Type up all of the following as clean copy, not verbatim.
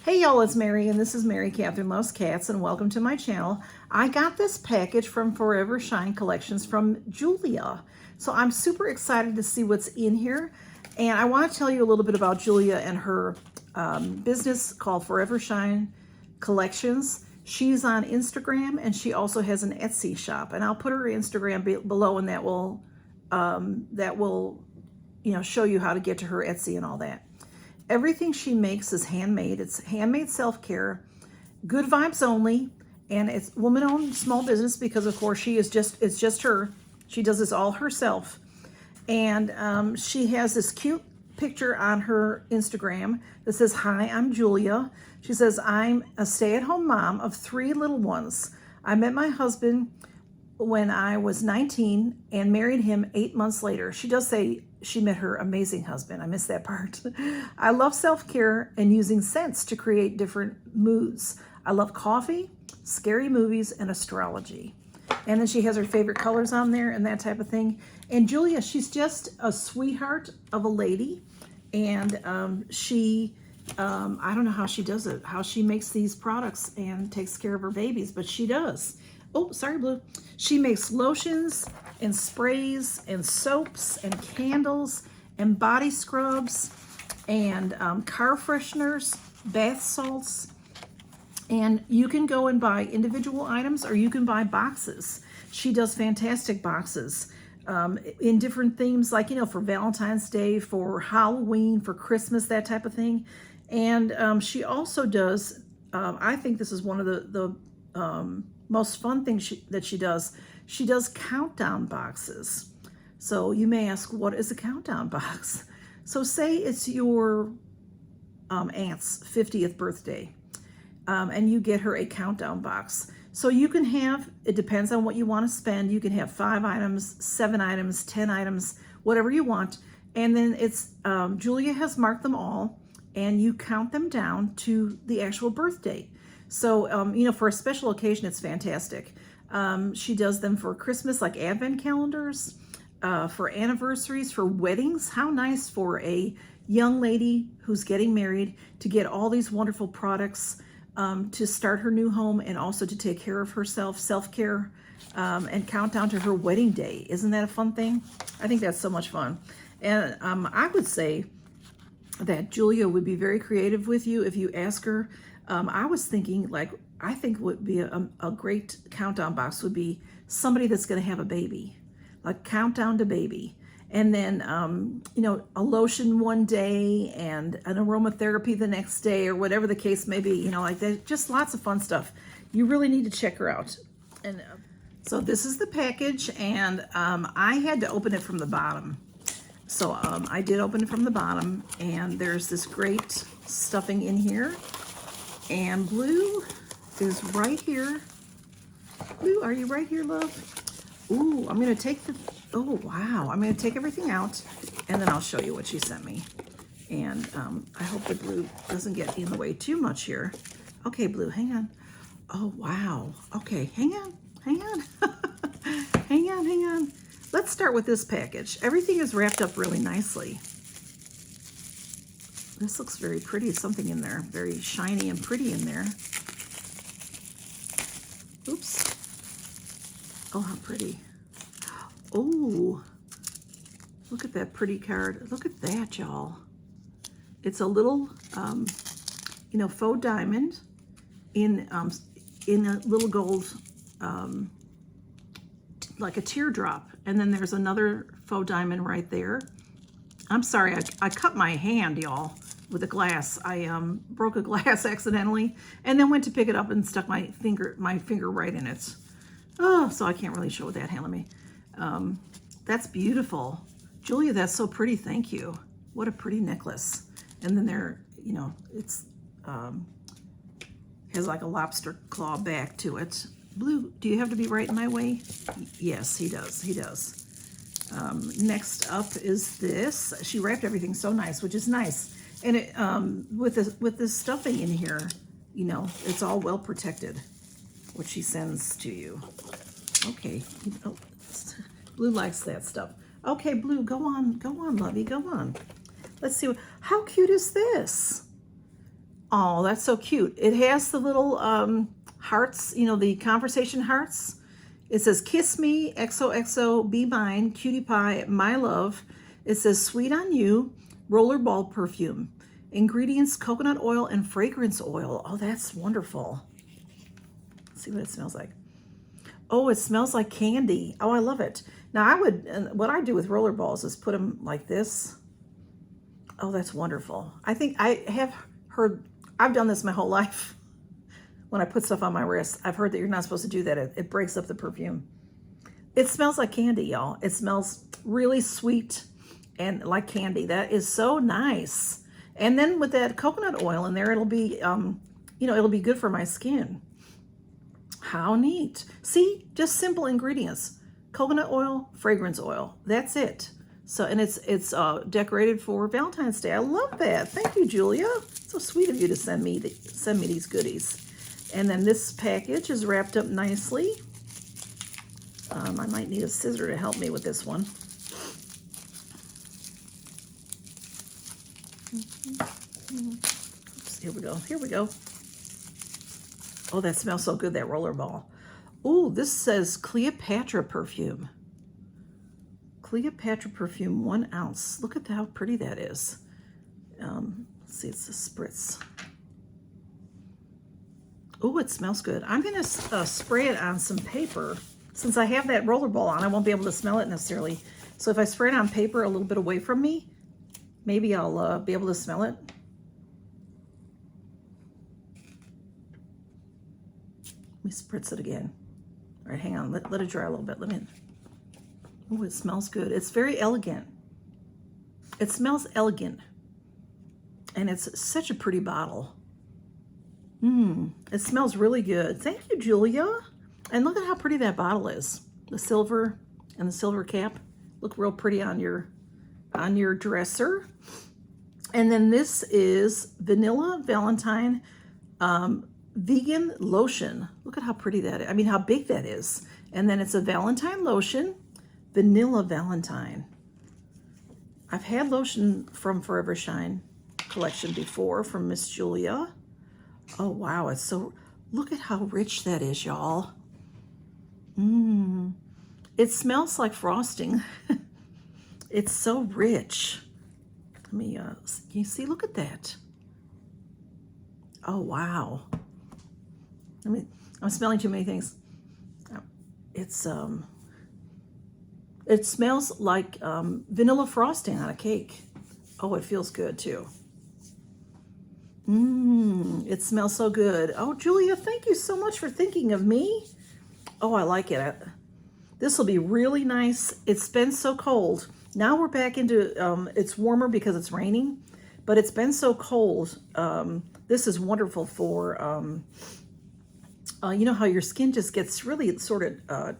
Hey y'all, it's Mary, and this is Mary Catherine Loves Cats, and welcome to my channel. I got this package from Forevershine Collections from Julia. So I'm super excited to see what's in here. And I want to tell you a little bit about Julia and her business called Forevershine Collections. She's on Instagram, and she also has an Etsy shop. And I'll put her Instagram below, and that will show you how to get to her Etsy and all that. Everything she makes is handmade. It's handmade self-care, good vibes only, and it's woman-owned small business because, of course, it's just her. She does this all herself. And she has this cute picture on her Instagram that says, "Hi, I'm Julia." She says, "I'm a stay-at-home mom of 3 little ones. I met my husband when I was 19 and married him 8 months later." She does say she met her amazing husband. I missed that part. "I love self-care and using scents to create different moods. I love coffee, scary movies, and astrology." And then she has her favorite colors on there and that type of thing. And Julia, she's just a sweetheart of a lady. And I don't know how she does it, how she makes these products and takes care of her babies, but she does. Oh, sorry, Blue. She makes lotions and sprays and soaps and candles and body scrubs and car fresheners, bath salts. And you can go and buy individual items, or you can buy boxes. She does fantastic boxes in different themes, like, for Valentine's Day, for Halloween, for Christmas, that type of thing. And she also does, I think this is one of the most fun things that she does. She does countdown boxes. So you may ask, what is a countdown box? So say it's your aunt's 50th birthday, and you get her a countdown box. So you can have, it depends on what you want to spend. You can have 5 items, 7 items, 10 items, whatever you want. And then it's, Julia has marked them all, and you count them down to the actual birthday. So, for a special occasion, it's fantastic. She does them for Christmas, like advent calendars, for anniversaries, for weddings. How nice for a young lady who's getting married to get all these wonderful products to start her new home, and also to take care of herself, self-care, and count down to her wedding day. Isn't that a fun thing? I think that's so much fun. And I would say that Julia would be very creative with you if you ask her. I was thinking, I think would be a great countdown box would be somebody that's going to have a baby, like countdown to baby. And then, a lotion one day and an aromatherapy the next day, or whatever the case may be, like that. Just lots of fun stuff. You really need to check her out. And so this is the package, and I had to open it from the bottom. So I did open it from the bottom, and there's this great stuffing in here. And Blue is right here. Blue, are you right here, love? Ooh, I'm going to take oh, wow. I'm going to take everything out, and then I'll show you what she sent me. And I hope the Blue doesn't get in the way too much here. Okay, Blue, hang on. Oh, wow. Okay, hang on. Hang on. hang on. Let's start with this package. Everything is wrapped up really nicely. This looks very pretty. Something in there. Very shiny and pretty in there. Oops. Oh, how pretty. Oh, look at that pretty card. Look at that, y'all. It's a little, faux diamond in a little gold, like a teardrop. And then there's another faux diamond right there. I'm sorry, I cut my hand, y'all, with a glass. I broke a glass accidentally, and then went to pick it up and stuck my finger right in it. Oh, so I can't really show what that handled me. That's beautiful. Julia, that's so pretty. Thank you. What a pretty necklace. And then there, it's has like a lobster claw back to it. Blue, do you have to be right in my way? Yes, he does. He does. Next up is this. She wrapped everything so nice, which is nice. And it with this stuffing in here, it's all well protected, what she sends to you. Okay. Blue likes that stuff. Okay, Blue, go on, lovey, go on. Let's see. How cute is this? Oh, that's so cute. It has the little hearts, you know, the conversation hearts. It says, kiss me, XOXO, be mine, cutie pie, my love. It says, sweet on you, rollerball perfume. Ingredients, coconut oil and fragrance oil. Oh, that's wonderful. Let's see what it smells like. Oh, it smells like candy. Oh, I love it. Now, what I do with rollerballs is put them like this. Oh, that's wonderful. I think I have heard, I've done this my whole life. When I put stuff on my wrist, I've heard that you're not supposed to do that. It breaks up the perfume. It smells like candy, y'all. It smells really sweet and like candy. That is so nice. And then with that coconut oil in there, it'll be, you know, it'll be good for my skin. How neat. See, just simple ingredients. Coconut oil, fragrance oil. That's it. So, and it's decorated for Valentine's Day. I love that. Thank you, Julia. So sweet of you to send me these goodies. And then this package is wrapped up nicely. I might need a scissor to help me with this one. Oops, here we go. Here we go. Oh, that smells so good, that rollerball. Oh, this says Cleopatra perfume. Cleopatra perfume, 1 ounce. Look at how pretty that is. Let's see, it's a spritz. Oh, it smells good. I'm going to spray it on some paper. Since I have that rollerball on, I won't be able to smell it necessarily. So if I spray it on paper a little bit away from me, maybe I'll be able to smell it. Let me spritz it again. All right, hang on. Let it dry a little bit. Oh, it smells good. It's very elegant. It smells elegant. And it's such a pretty bottle. It smells really good. Thank you, Julia. And look at how pretty that bottle is. The silver and the silver cap look real pretty on your dresser. And then this is Vanilla Valentine Vegan Lotion. Look at how pretty that is. I mean, how big that is. And then it's a Valentine lotion, Vanilla Valentine. I've had lotion from Forevershine Collection before from Miss Julia. Oh, wow. It's so, look at how rich that is, y'all. It smells like frosting. It's so rich. Let me, can you see? Look at that. Oh, wow. I'm smelling too many things. It's, it smells like vanilla frosting on a cake. Oh, it feels good too. It smells so good. Oh, Julia, thank you so much for thinking of me. Oh, I like it. This will be really nice. It's been so cold. Now we're back into, it's warmer because it's raining, but it's been so cold. This is wonderful for, you know how your skin just gets really sort of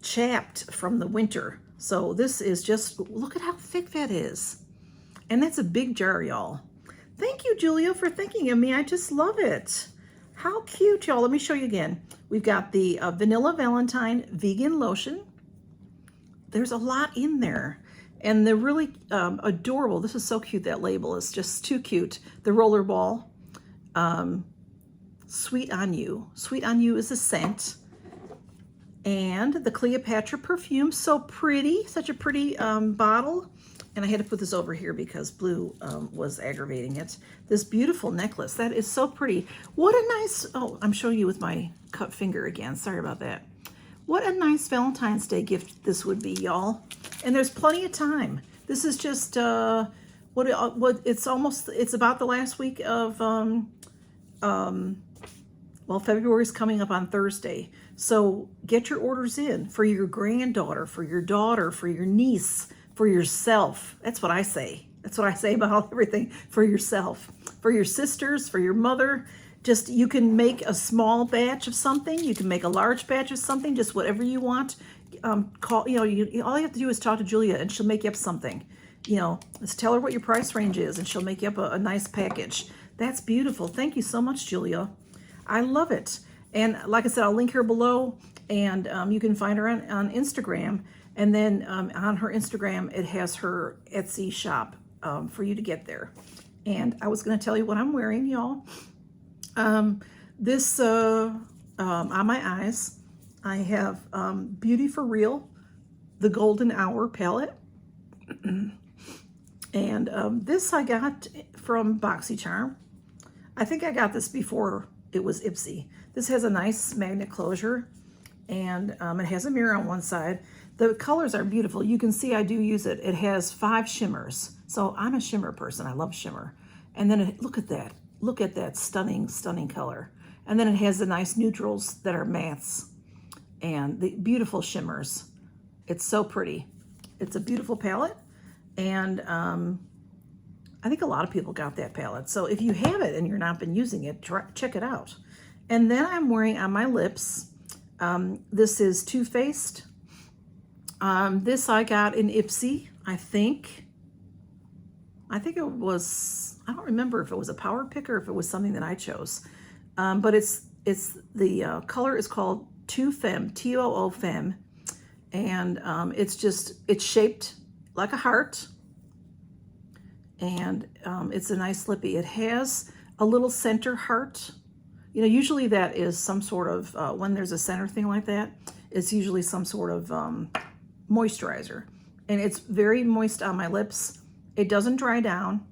chapped from the winter. So this is just, look at how thick that is. And that's a big jar, y'all. Thank you, Julia, for thinking of me. I just love it. How cute, y'all. Let me show you again. We've got the Vanilla Valentine Vegan Lotion. There's a lot in there. And they're really adorable. This is so cute, that label. It's just too cute. The rollerball. Sweet on You. Sweet on You is a scent. And the Cleopatra perfume. So pretty. Such a pretty bottle. And I had to put this over here because blue was aggravating it. This beautiful necklace. That is so pretty. What a nice, oh, I'm showing you with my cut finger again. Sorry about that. What a nice Valentine's Day gift this would be, y'all. And there's plenty of time. This is just, it's about the last week of, well, February's coming up on Thursday. So get your orders in for your granddaughter, for your daughter, for your niece, for yourself. That's what I say. That's what I say about everything. For yourself, for your sisters, for your mother. Just, you can make a small batch of something. You can make a large batch of something, just whatever you want. All you have to do is talk to Julia and she'll make you up something. You know, just tell her what your price range is and she'll make you up a nice package. That's beautiful. Thank you so much, Julia. I love it. And like I said, I'll link her below, and you can find her on Instagram. And then on her Instagram, it has her Etsy shop for you to get there. And I was going to tell you what I'm wearing, y'all. This on my eyes, I have Beauty for Real, the Golden Hour palette. And this I got from Boxycharm. I think I got this before it was Ipsy. This has a nice magnet closure, and it has a mirror on one side. The colors are beautiful. You can see I do use it. It has 5 shimmers. So I'm a shimmer person. I love shimmer. And then look at that. Look at that stunning, stunning color. And then it has the nice neutrals that are mattes and the beautiful shimmers. It's so pretty. It's a beautiful palette. And I think a lot of people got that palette. So if you have it and you're not been using it, check it out. And then I'm wearing on my lips, this is Too Faced. This I got in Ipsy, I think it was, I don't remember if it was a power pick or if it was something that I chose. But it's the color is called Too Femme, Too Femme. And it's shaped like a heart. And it's a nice lippy. It has a little center heart. You know, usually that is some sort of, when there's a center thing like that, it's usually some sort of moisturizer. And it's very moist on my lips. It doesn't dry down,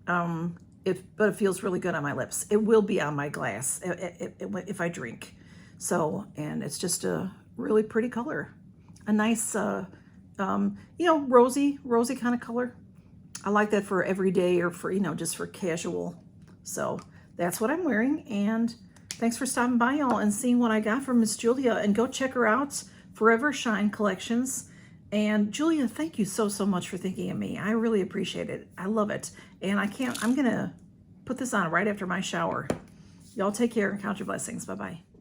but it feels really good on my lips. It will be on my glass if I drink. So, and it's just a really pretty color. A nice, you know, rosy kind of color. I like that for every day or for, you know, just for casual. So that's what I'm wearing. And thanks for stopping by, y'all, and seeing what I got from Miss Julia. And go check her out, Forevershine Collections. And Julia, thank you so much for thinking of me. I really appreciate it. I love it. And I'm going to put this on right after my shower. Y'all take care and count your blessings. Bye-bye.